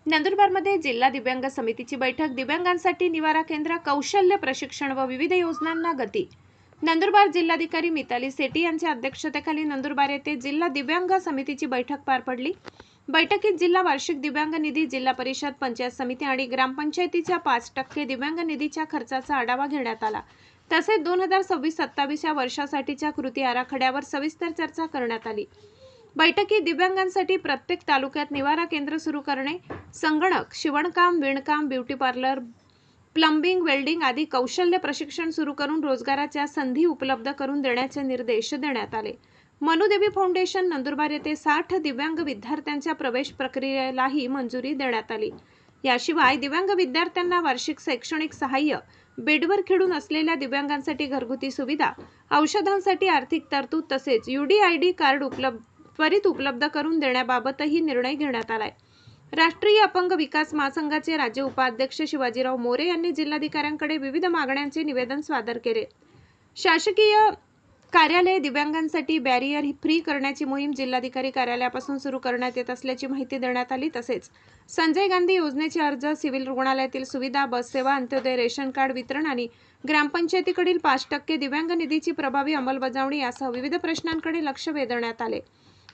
नंदुरबारमध्ये जिल्हा दिव्यांग समितीची बैठक. दिव्यांगांसाठी निवारा केंद्र, कौशल्य प्रशिक्षण व विविध योजनांना गती. नंदुरबार जिल्हाधिकारी मिताली सेठी यांच्या अध्यक्षतेखाली नंदुरबार येथे जिल्हा दिव्यांग समितीची बैठक पार पडली. बैठकीत जिल्हा वार्षिक दिव्यांग निधी, जिल्हा परिषद, पंचायत समिती आणि ग्रामपंचायतीच्या 5% दिव्यांग निधीच्या खर्चाचा आढावा घेण्यात आला. तसेच 2026-27 या वर्षासाठीच्या कृती आराखड्यावर सविस्तर चर्चा करण्यात आली. बैठकीत दिव्यांगांसाठी प्रत्येक तालुक्यात निवारा केंद्र सुरू करणे, संगणक, शिवणकाम, विणकाम, ब्युटी पार्लर, प्लंबिंग, वेल्डिंग आदी कौशल्य प्रशिक्षण सुरू करून रोजगाराच्या संधी उपलब्ध करून देण्याचे निर्देश देण्यात आले. मनुदेवी फाउंडेशन नंदुरबार येथे 60 दिव्यांग विद्यार्थ्यांच्या प्रवेश प्रक्रियेलाही मंजुरी देण्यात आली. याशिवाय दिव्यांग विद्यार्थ्यांना वार्षिक शैक्षणिक सहाय्य, बेडवर खिळून असलेल्या दिव्यांगांसाठी घरगुती सुविधा, औषधांसाठी आर्थिक तरतूद तसेच UDID कार्ड त्वरित उपलब्ध करून देण्याबाबतही निर्णय घेण्यात आलाय. राष्ट्रीय अपंग विकास महासंघाचे राज्य उपाध्यक्ष शिवाजीराव मोरे यांनी जिल्हाधिकाऱ्यांकडे विविध मागण्यांचे निवेदन सादर केले. शासकीय कार्यालय दिव्यांगांसाठी बॅरियर फ्री करण्याची मोहीम जिल्हाधिकारी कार्यालयापासून सुरू करण्यात येत असल्याची माहिती देण्यात आली. तसेच संजय गांधी योजनेचे अर्ज, सिव्हिल रुग्णालयातील सुविधा, बस सेवा, अंत्योदय रेशन कार्ड वितरण आणि ग्रामपंचायतीकडील 5% दिव्यांग निधीची प्रभावी अंमलबजावणी यासह विविध प्रश्नांकडे लक्ष वेधण्यात आले.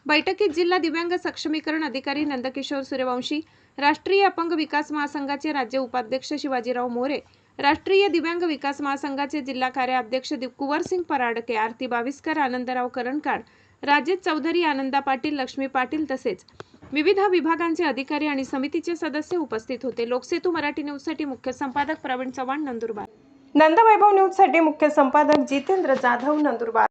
बैठकीत जिल्हा दिव्यांग सक्षमीकरण अधिकारी नंदकिशोर सूर्यवंशी, राष्ट्रीय अपंग विकास महासंघाचे राज्य उपाध्यक्ष शिवाजीराव मोरे, राष्ट्रीय दिव्यांग विकास महासंघाचे जिल्हा कार्याध्यक्ष कुंवरसिंग पराडके, आरती बाविस्कर, आनंदराव करंकाळ, राजेश चौधरी, आनंदा पाटील, लक्ष्मी पाटील तसेच विविध विभागांचे अधिकारी आणि समितीचे सदस्य उपस्थित होते. लोकसेतू मराठी न्यूजसाठी मुख्य संपादक प्रवीण चव्हाण, नंदुरबार. नंदवैभव न्यूजसाठी मुख्य संपादक जितेंद्र जाधव, नंदुरबार.